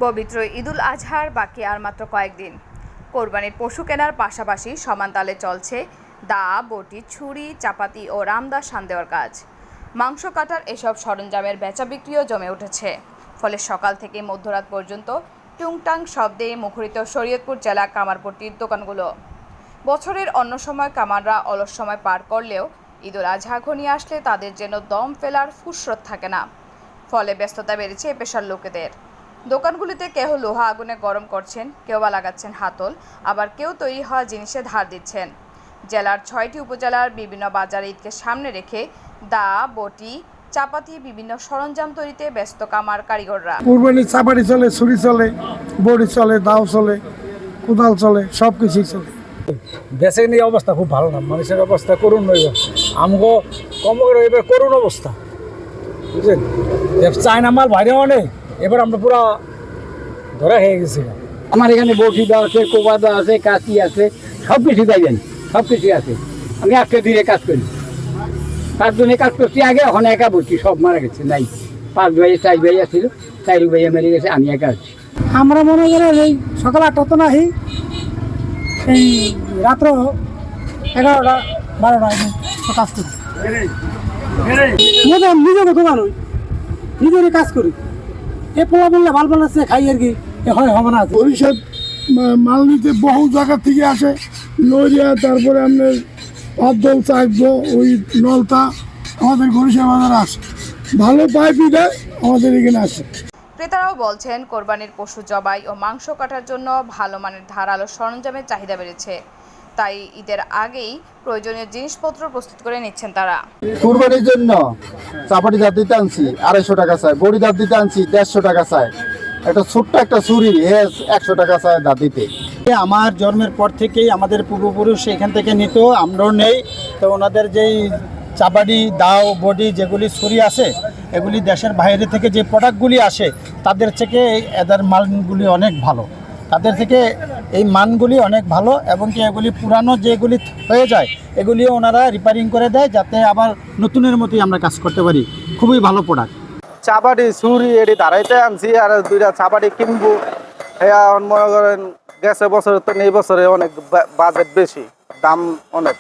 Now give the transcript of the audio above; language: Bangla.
পবিত্র ঈদুল আজহার বাকি আর মাত্র কয়েকদিন। কোরবানির পশু কেনার পাশাপাশি সমান তালে চলছে দা, বটি, ছুরি, চাপাতি ও রামদা শান দেওয়ার কাজ। মাংস কাটার এসব সরঞ্জামের বেচা বিক্রিও জমে উঠেছে। ফলে সকাল থেকে মধ্যরাত পর্যন্ত টুংটাং শব্দে মুখরিত শরীয়তপুর জেলা কামারপট্টির দোকানগুলো। বছরের অন্য সময় কামাররা অলস সময় পার করলেও ঈদুল আজহা ঘনিয়ে আসলে তাদের যেন দম ফেলার ফুসরত থাকে না। ফলে ব্যস্ততা বেড়েছে এ পেশার লোকেদের। দোকানগুলিতে কেউ লোহা আগুনে গরম করছেন, কেউ বা লাগাচ্ছেন হাতল, আবার কেউ তৈরি হওয়া জিনিসে ধার দিচ্ছেন। জেলার 6টি উপজেলার বিভিন্ন বাজারে ঈদকে সামনে রেখে দা, বটি, চাপাতি বিভিন্ন সরঞ্জাম তৈরিতে ব্যস্ত কামার কারিগররা। কুরবানি চাপাটি চলে, ছুরি চলে, বড়ি চলে, দাও চলে, কোদাল চলে, সব কিছুই চলে। দেশে নিয়ে অবস্থা খুব ভালো না, মানুষের অবস্থা করুন নইব, আমগো কম করে এবার করুন অবস্থা, বুঝলেন। চায়না মাল বাইরে অনেক, এবার আমরা পুরো ধরা হয়ে গেছি। আমার এখানে বটি দেওয়া আছে, কোবা দেওয়া আছে, কাঁচি আছে, সব কিছু পাইবেন, সব কিছুই আছে। আমি একটা দিনে কাজ করি, 5 জনে কাজ করছি আগে, এখন একা বলছি, সব মারা গেছে, নাই। 5 ভাই 4 ভাইয়া ছিল, 4 ভাইয়া মেরে গেছে, আমি একা আছি। আমরা মনে করেন এই সকাল 8টা তো নাহি, এই রাত্র 11টা 12টা কাজ করি। নিজেকে দোকান হই, নিজেরই কাজ করি। এ পোলা বললে ভাল ভাল আছে, খাই আর কি, হয় হবে না। পরিষদ মাল নিতে বহু জায়গা থেকে আসে, লরিয়া, তারপরে আপনার পাঁচদল, চারদল, ওই নলতা আমাদের গরিষা বাজারে আসে, ভালো পাইপই দেয় আমাদের এখানে আসে। ক্রেতারাও বলছেন, কোরবানির পশু জবাই ও মাংস কাটার জন্য ভালো মানের ধারালো সরঞ্জামের চাহিদা বেড়েছে। তাই ঈদের আগেই প্রয়োজনীয় জিনিসপত্র প্রস্তুত করে নিচ্ছেন তারা। কুরবানির জন্য চাপাটি দাঁত দিতে আনছি 250 টাকা চাই, বড়ি দাঁত দিতে আনছি 150 টাকা চাই, একটা ছোট্ট একটা ছুরি 100 টাকা চাই দাঁত দিতে। আমার জন্মের পর থেকেই আমাদের পূর্বপুরুষ এখান থেকে নিত, আমরাও নেই। তো ওনাদের যেই চাপাটি, দাও, বডি, যেগুলি ছুরি আছে, এগুলি দেশের বাইরে থেকে যে প্রোডাক্টগুলি আসে তাদের থেকে এদের মানগুলি অনেক ভালো, তাদের থেকে এই মানগুলি অনেক ভালো। এবং কি এগুলি পুরানো যেগুলি হয়ে যায় এগুলিও ওনারা রিপেয়ারিং করে দেয়, যাতে আবার নতুনের মতোই আমরা কাজ করতে পারি। খুবই ভালো প্রোডাক্ট। চাপাটি ছুরি এটি দাঁড়াইতে আনছি, আর 2টা চাপাটি কিনবো। মনে করেন গেছে বছরে তো এই বছরে অনেক বাজেট বেশি, দাম অনেক।